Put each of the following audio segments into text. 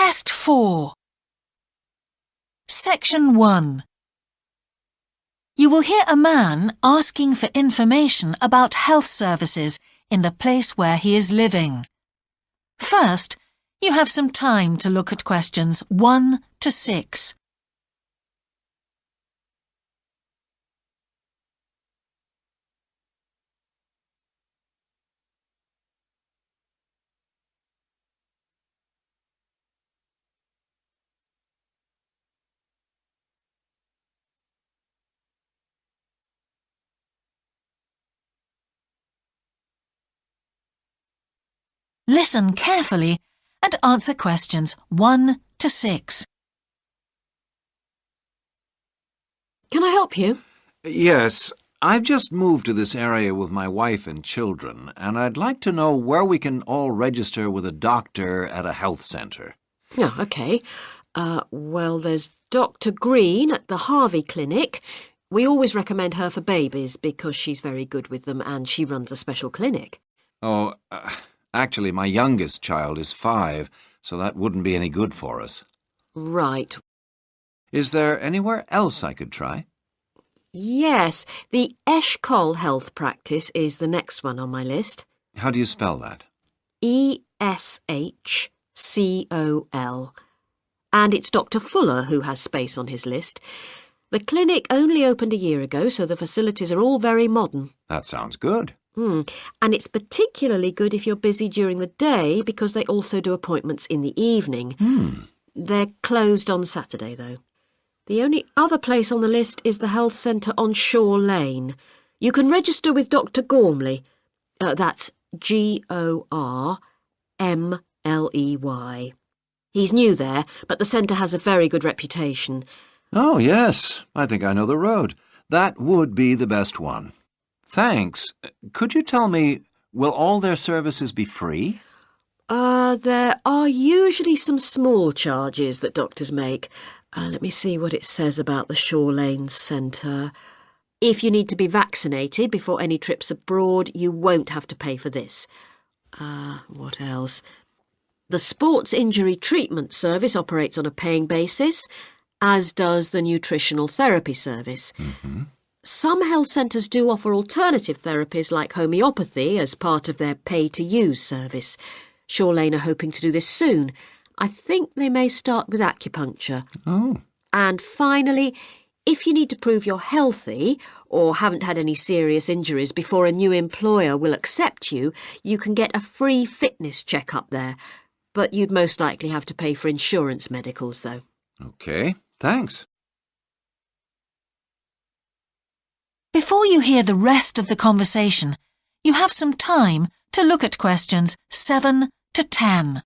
Test 4. Section 1. You will hear a man asking for information about health services in the place where he is living. First, you have some time to look at questions 1 to 6. Listen carefully and answer questions 1 to 6. Can I help you? Yes, I've just moved to this area with my wife and children, and I'd like to know where we can all register with a doctor at a health centre. Oh, OK. Well, there's Dr. Green at the Harvey Clinic. We always recommend her for babies because she's very good with them and she runs a special clinic. Oh, actually, my youngest child is 5, so that wouldn't be any good for us. Right. Is there anywhere else I could try? Yes, the Eshcol Health Practice is the next one on my list. How do you spell that? Eshcol. And it's Dr. Fuller who has space on his list. The clinic only opened a year ago, so the facilities are all very modern. That sounds good. And it's particularly good if you're busy during the day because they also do appointments in the evening. They're closed on Saturday, though. The only other place on the list is the health centre on Shore Lane. You can register with Dr. Gormley. That's Gormley. He's new there, but the centre has a very good reputation. Oh, yes. I think I know the road. That would be the best one. Thanks. Could you tell me, will all their services be free? There are usually some small charges that doctors make. Let me see what it says about the Shore Lane Centre. If you need to be vaccinated before any trips abroad, you won't have to pay for this. What else? The Sports Injury Treatment Service operates on a paying basis, as does the Nutritional Therapy Service. Some health centres do offer alternative therapies like homeopathy as part of their pay-to-use service. Shore Lane are hoping to do this soon. I think they may start with acupuncture. Oh. And finally, if you need to prove you're healthy or haven't had any serious injuries before a new employer will accept you, you can get a free fitness check-up there. But you'd most likely have to pay for insurance medicals, though. OK, thanks. Before you hear the rest of the conversation, you have some time to look at questions 7 to 10.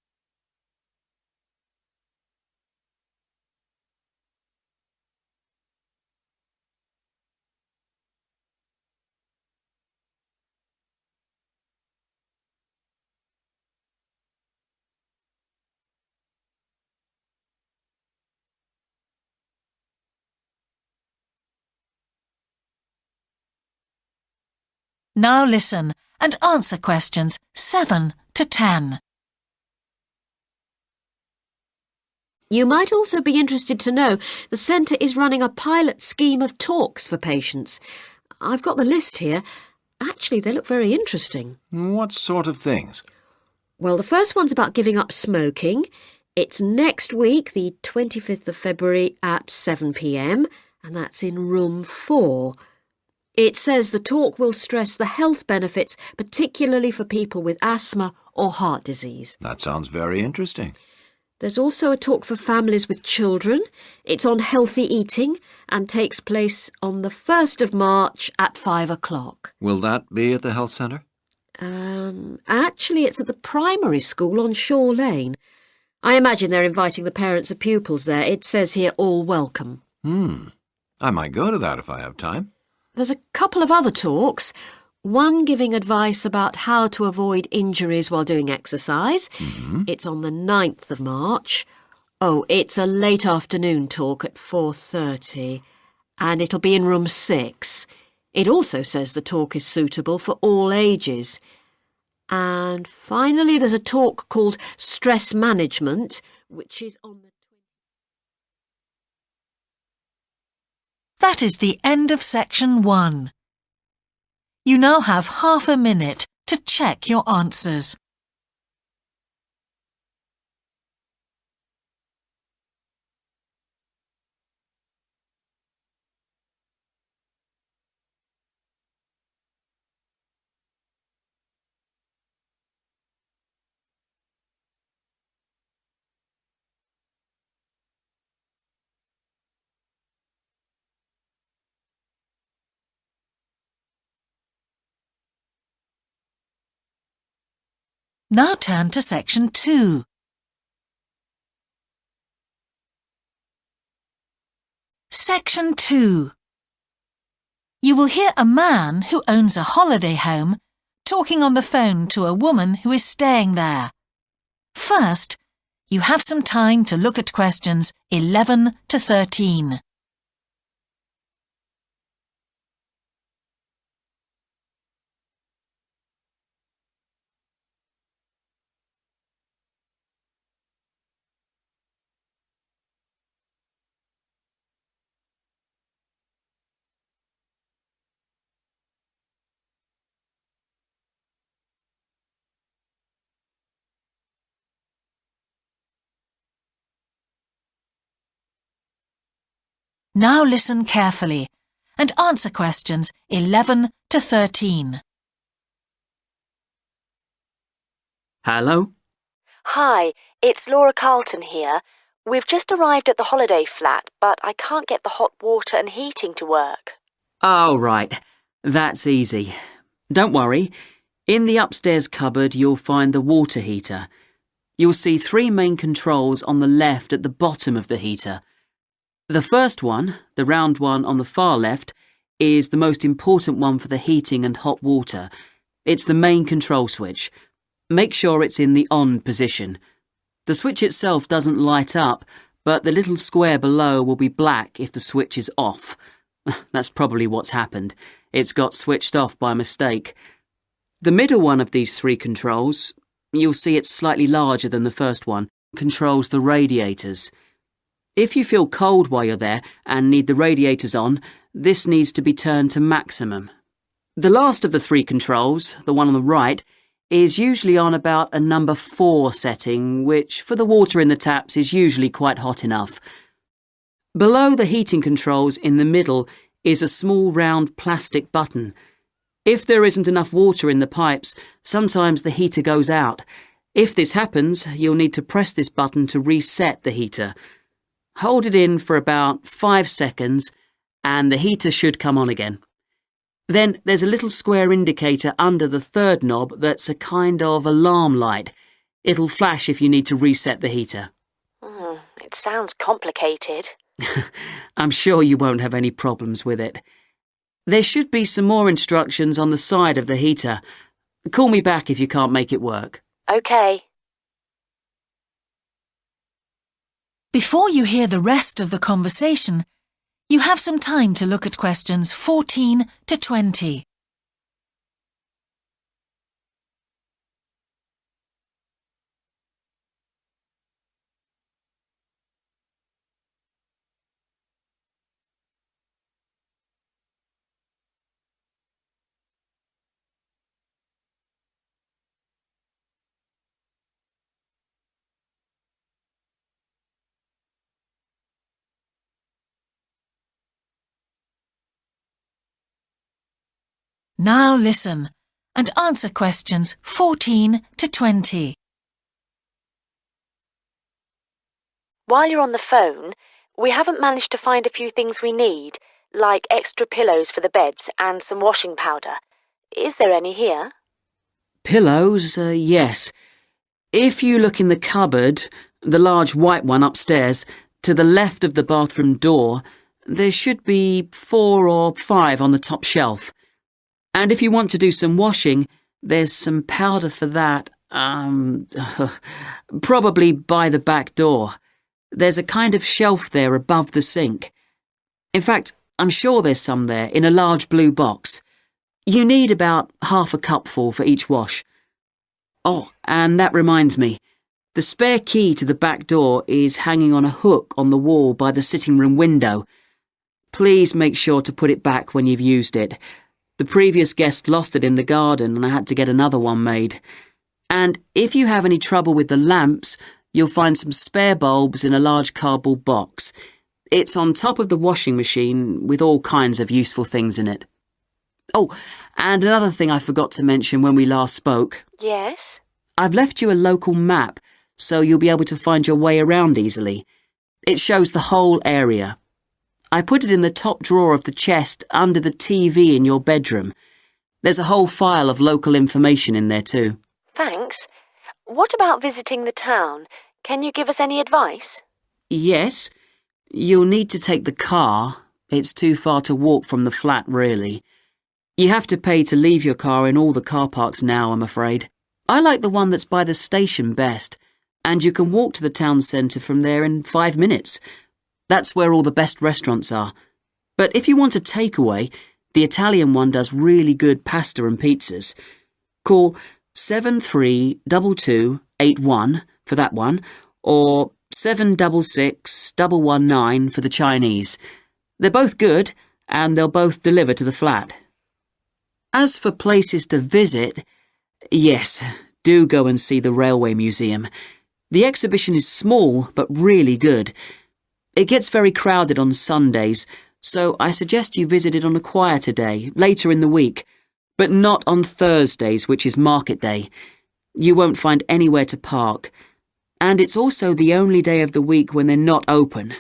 Now listen and answer questions 7 to 10. You might also be interested to know the centre is running a pilot scheme of talks for patients. I've got the list here. Actually, they look very interesting. What sort of things? Well, the first one's about giving up smoking. It's next week, the 25th of February at 7 p.m, and that's in room 4. It says the talk will stress the health benefits, particularly for people with asthma or heart disease. That sounds very interesting. There's also a talk for families with children. It's on healthy eating and takes place on the 1st of March at 5 o'clock. Will that be at the health centre? Actually, it's at the primary school on Shore Lane. I imagine they're inviting the parents of pupils there. It says here, all welcome. I might go to that if I have time. There's a couple of other talks, one giving advice about how to avoid injuries while doing exercise. It's on the 9th of March. Oh, it's a late afternoon talk at 4:30, and it'll be in room 6. It also says the talk is suitable for all ages. And finally, there's a talk called Stress Management, which is on the... That is the end of section 1. You now have half a minute to check your answers. Now turn to section 2. Section 2. You will hear a man who owns a holiday home talking on the phone to a woman who is staying there. First, you have some time to look at questions 11 to 13. Now listen carefully and answer questions 11 to 13. Hello? Hi, it's Laura Carlton here. We've just arrived at the holiday flat, but I can't get the hot water and heating to work. Oh, right. That's easy. Don't worry. In the upstairs cupboard, you'll find the water heater. You'll see 3 main controls on the left at the bottom of the heater. The first one, the round one on the far left, is the most important one for the heating and hot water. It's the main control switch. Make sure it's in the on position. The switch itself doesn't light up, but the little square below will be black if the switch is off. That's probably what's happened. It's got switched off by mistake. The middle one of these 3 controls, you'll see it's slightly larger than the first one, controls the radiators. If you feel cold while you're there and need the radiators on, this needs to be turned to maximum. The last of the 3 controls, the one on the right, is usually on about a number 4 setting, which for the water in the taps is usually quite hot enough. Below the heating controls in the middle is a small round plastic button. If there isn't enough water in the pipes, sometimes the heater goes out. If this happens, you'll need to press this button to reset the heater. Hold it in for about 5 seconds and the heater should come on again. Then there's a little square indicator under the 3rd knob that's a kind of alarm light. It'll flash if you need to reset the heater. It sounds complicated. I'm sure you won't have any problems with it. There should be some more instructions on the side of the heater. Call me back if you can't make it work. OK. Before you hear the rest of the conversation, you have some time to look at questions 14 to 20. Now listen and answer questions 14 to 20. While you're on the phone, we haven't managed to find a few things we need, like extra pillows for the beds and some washing powder. Is there any here? Pillows, yes. If you look in the cupboard, the large white one upstairs, to the left of the bathroom door, there should be 4 or 5 on the top shelf. And if you want to do some washing, there's some powder for that, probably by the back door. There's a kind of shelf there above the sink. In fact, I'm sure there's some there in a large blue box. You need about half a cupful for each wash. Oh, and that reminds me. The spare key to the back door is hanging on a hook on the wall by the sitting room window. Please make sure to put it back when you've used it. The previous guest lost it in the garden and I had to get another one made. And if you have any trouble with the lamps, you'll find some spare bulbs in a large cardboard box. It's on top of the washing machine with all kinds of useful things in it. Oh, and another thing I forgot to mention when we last spoke. Yes? I've left you a local map, so you'll be able to find your way around easily. It shows the whole area. I put it in the top drawer of the chest under the TV in your bedroom. There's a whole file of local information in there too. Thanks. What about visiting the town? Can you give us any advice? Yes, you'll need to take the car. It's too far to walk from the flat, really. You have to pay to leave your car in all the car parks now, I'm afraid. I like the one that's by the station best, and you can walk to the town centre from there in 5 minutes. That's where all the best restaurants are. But if you want a takeaway, the Italian one does really good pasta and pizzas. Call 732281 for that one, or 766119 for the Chinese. They're both good, and they'll both deliver to the flat. As for places to visit, yes, do go and see the Railway Museum. The exhibition is small, but really good. It gets very crowded on Sundays, so I suggest you visit it on a quieter day, later in the week, but not on Thursdays, which is market day. You won't find anywhere to park, and it's also the only day of the week when they're not open.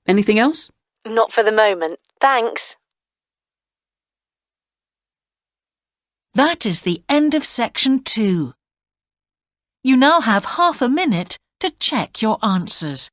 Anything else? Not for the moment. Thanks. That is the end of section 2. You now have half a minute to check your answers.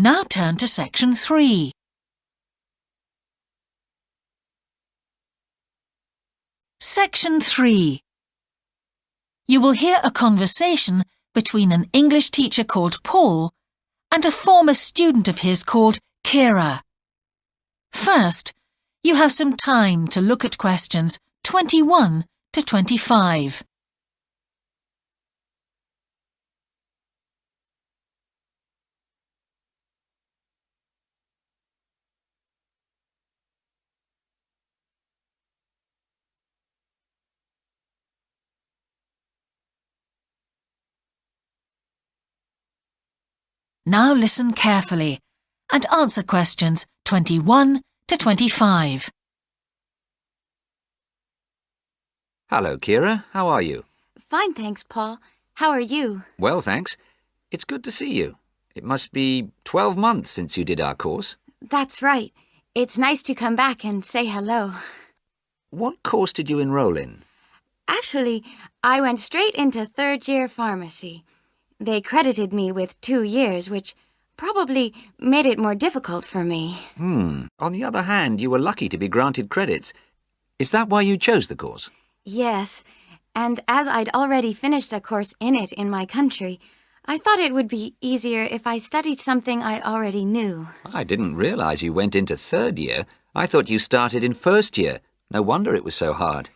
Now turn to section 3. Section 3. You will hear a conversation between an English teacher called Paul and a former student of his called Kira. First, you have some time to look at questions 21 to 25. Now listen carefully and answer questions 21 to 25. Hello, Kira. How are you? Fine, thanks, Paul. How are you? Well, thanks. It's good to see you. It must be 12 months since you did our course. That's right. It's nice to come back and say hello. What course did you enroll in? Actually, I went straight into third-year pharmacy. They credited me with 2 years, which probably made it more difficult for me. On the other hand, you were lucky to be granted credits. Is that why you chose the course? Yes, and as I'd already finished a course in it in my country, I thought it would be easier if I studied something I already knew. I didn't realize you went into third year. I thought you started in first year. No wonder it was so hard.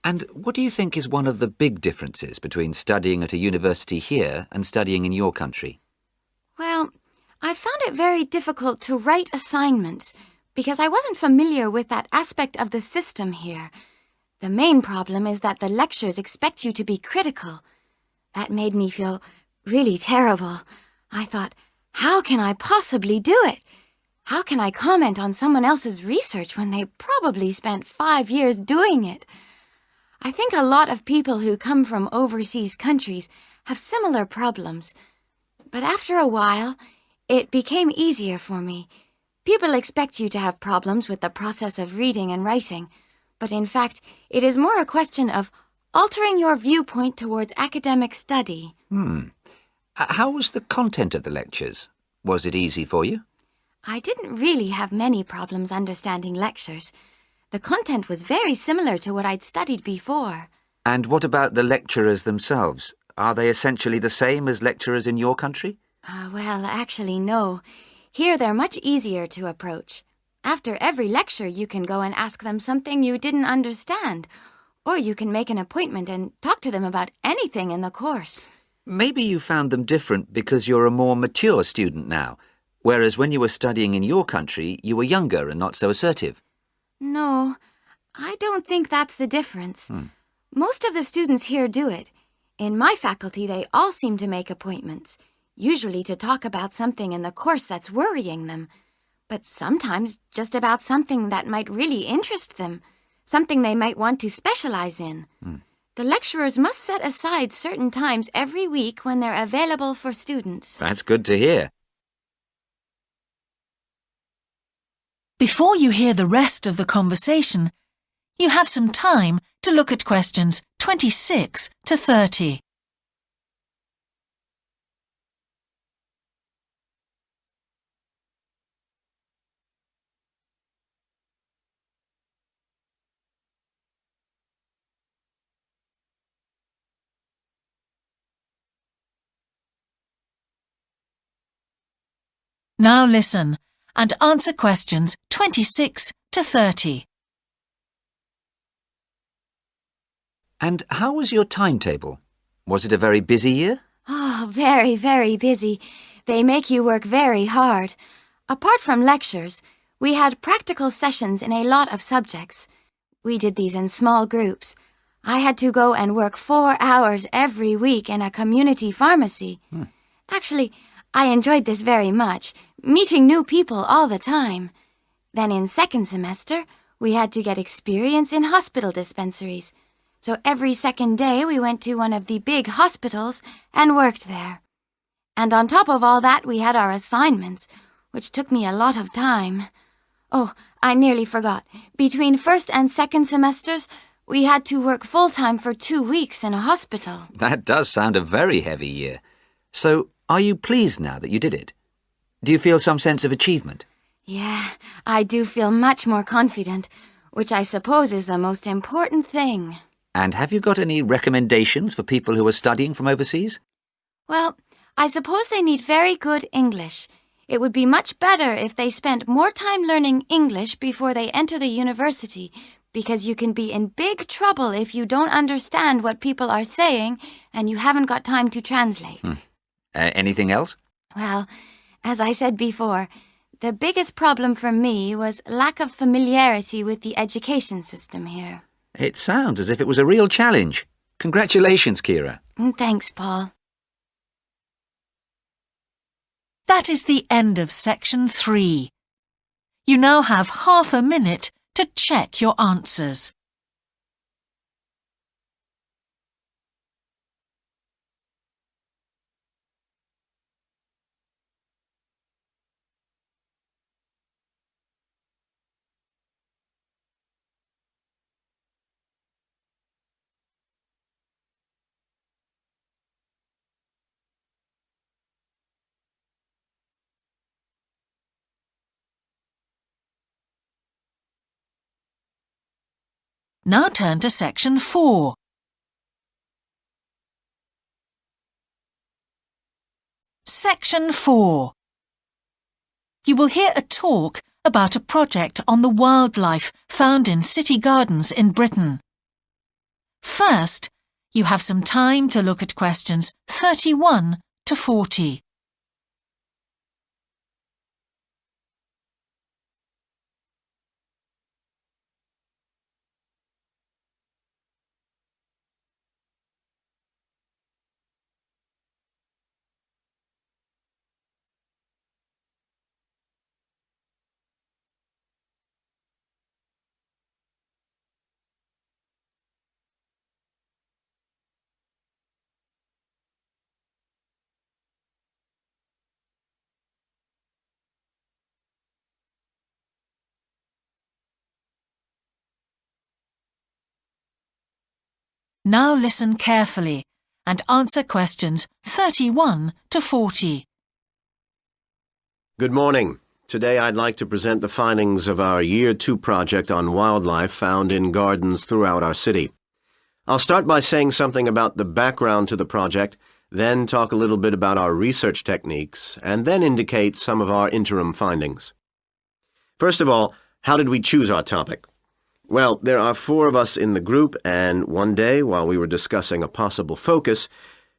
And what do you think is one of the big differences between studying at a university here and studying in your country? Well, I found it very difficult to write assignments because I wasn't familiar with that aspect of the system here. The main problem is that the lectures expect you to be critical. That made me feel really terrible. I thought, how can I possibly do it? How can I comment on someone else's research when they probably spent 5 years doing it? I think a lot of people who come from overseas countries have similar problems. But after a while, it became easier for me. People expect you to have problems with the process of reading and writing, but in fact, it is more a question of altering your viewpoint towards academic study. How was the content of the lectures? Was it easy for you? I didn't really have many problems understanding lectures. The content was very similar to what I'd studied before. And what about the lecturers themselves? Are they essentially the same as lecturers in your country? Well, actually, no. Here they're much easier to approach. After every lecture, you can go and ask them something you didn't understand, or you can make an appointment and talk to them about anything in the course. Maybe you found them different because you're a more mature student now, whereas when you were studying in your country, you were younger and not so assertive. No, I don't think that's the difference. Most of the students here do it. In my faculty, they all seem to make appointments, usually to talk about something in the course that's worrying them, but sometimes just about something that might really interest them, something they might want to specialize in. The lecturers must set aside certain times every week when they're available for students. That's good to hear. Before you hear the rest of the conversation, you have some time to look at questions 26 to 30. Now listen and answer questions 26 to 30. And how was your timetable? Was it a very busy year? Oh, very, very busy. They make you work very hard. Apart from lectures, we had practical sessions in a lot of subjects. We did these in small groups. I had to go and work 4 hours every week in a community pharmacy. Actually, I enjoyed this very much, meeting new people all the time. Then in second semester, we had to get experience in hospital dispensaries. So every second day we went to one of the big hospitals and worked there. And on top of all that, we had our assignments, which took me a lot of time. Oh, I nearly forgot. Between first and second semesters, we had to work full-time for 2 weeks in a hospital. That does sound a very heavy year. So, are you pleased now that you did it? Do you feel some sense of achievement? Yeah, I do feel much more confident, which I suppose is the most important thing. And have you got any recommendations for people who are studying from overseas? Well, I suppose they need very good English. It would be much better if they spent more time learning English before they enter the university, because you can be in big trouble if you don't understand what people are saying and you haven't got time to translate. Anything else? Well, as I said before, the biggest problem for me was lack of familiarity with the education system here. It sounds as if it was a real challenge. Congratulations, Kira. Thanks, Paul. That is the end of section 3. You now have half a minute to check your answers. Now turn to section 4. Section 4. You will hear a talk about a project on the wildlife found in city gardens in Britain. First, you have some time to look at questions 31 to 40. Now listen carefully and answer questions 31 to 40. Good morning. Today I'd like to present the findings of our Year 2 project on wildlife found in gardens throughout our city. I'll start by saying something about the background to the project, then talk a little bit about our research techniques, and then indicate some of our interim findings. First of all, how did we choose our topic? Well, there are 4 of us in the group, and one day, while we were discussing a possible focus,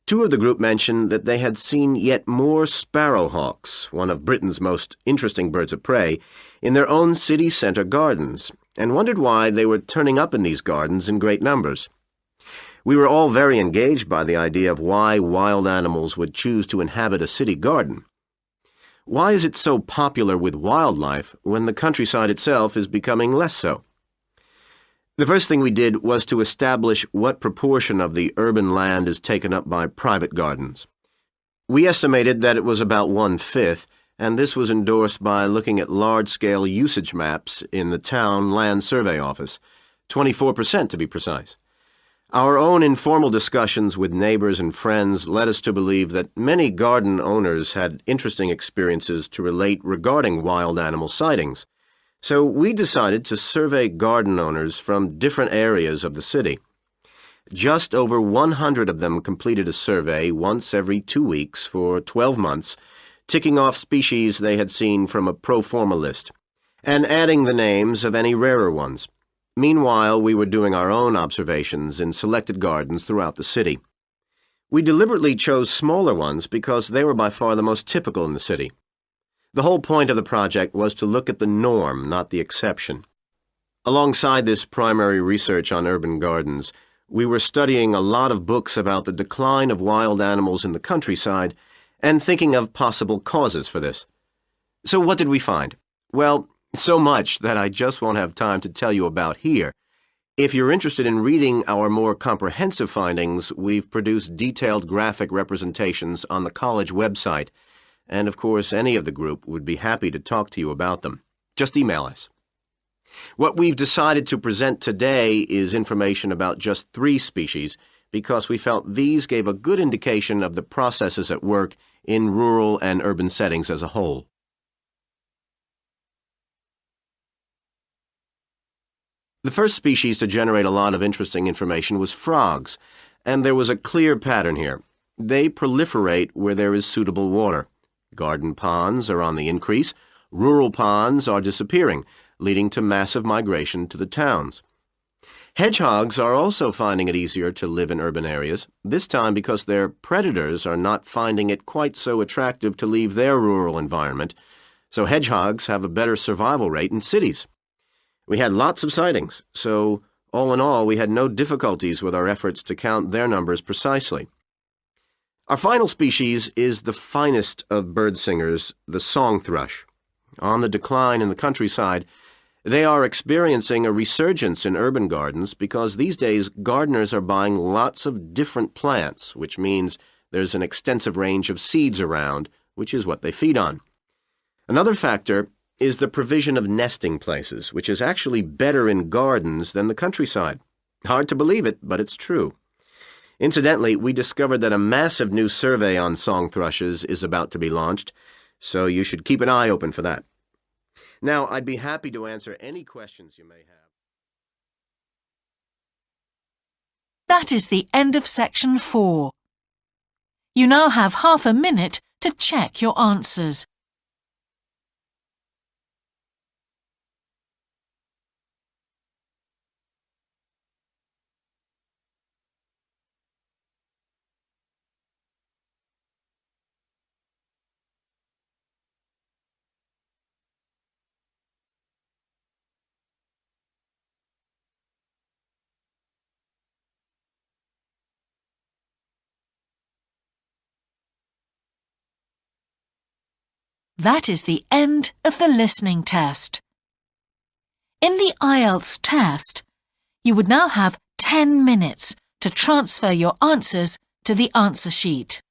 2 of the group mentioned that they had seen yet more sparrowhawks, one of Britain's most interesting birds of prey, in their own city centre gardens, and wondered why they were turning up in these gardens in great numbers. We were all very engaged by the idea of why wild animals would choose to inhabit a city garden. Why is it so popular with wildlife when the countryside itself is becoming less so? The first thing we did was to establish what proportion of the urban land is taken up by private gardens. We estimated that it was about 1/5, and this was endorsed by looking at large-scale usage maps in the town land survey office, 24% to be precise. Our own informal discussions with neighbors and friends led us to believe that many garden owners had interesting experiences to relate regarding wild animal sightings. So we decided to survey garden owners from different areas of the city. Just over 100 of them completed a survey once every 2 weeks for 12 months, ticking off species they had seen from a pro forma list, and adding the names of any rarer ones. Meanwhile, we were doing our own observations in selected gardens throughout the city. We deliberately chose smaller ones because they were by far the most typical in the city. The whole point of the project was to look at the norm, not the exception. Alongside this primary research on urban gardens, we were studying a lot of books about the decline of wild animals in the countryside and thinking of possible causes for this. So what did we find? Well, so much that I just won't have time to tell you about here. If you're interested in reading our more comprehensive findings, we've produced detailed graphic representations on the college website, and of course any of the group would be happy to talk to you about them. Just email us. What we've decided to present today is information about just 3 species because we felt these gave a good indication of the processes at work in rural and urban settings as a whole. The first species to generate a lot of interesting information was frogs, and there was a clear pattern here. They proliferate where there is suitable water. Garden ponds are on the increase, rural ponds are disappearing, leading to massive migration to the towns. Hedgehogs are also finding it easier to live in urban areas, this time because their predators are not finding it quite so attractive to leave their rural environment, so hedgehogs have a better survival rate in cities. We had lots of sightings, so all in all we had no difficulties with our efforts to count their numbers precisely. Our final species is the finest of bird singers, the song thrush. On the decline in the countryside, they are experiencing a resurgence in urban gardens because these days gardeners are buying lots of different plants, which means there's an extensive range of seeds around, which is what they feed on. Another factor is the provision of nesting places, which is actually better in gardens than the countryside. Hard to believe it, but it's true. Incidentally, we discovered that a massive new survey on song thrushes is about to be launched, so you should keep an eye open for that. Now, I'd be happy to answer any questions you may have. That is the end of section 4. You now have half a minute to check your answers. That is the end of the listening test. In the IELTS test, you would now have 10 minutes to transfer your answers to the answer sheet.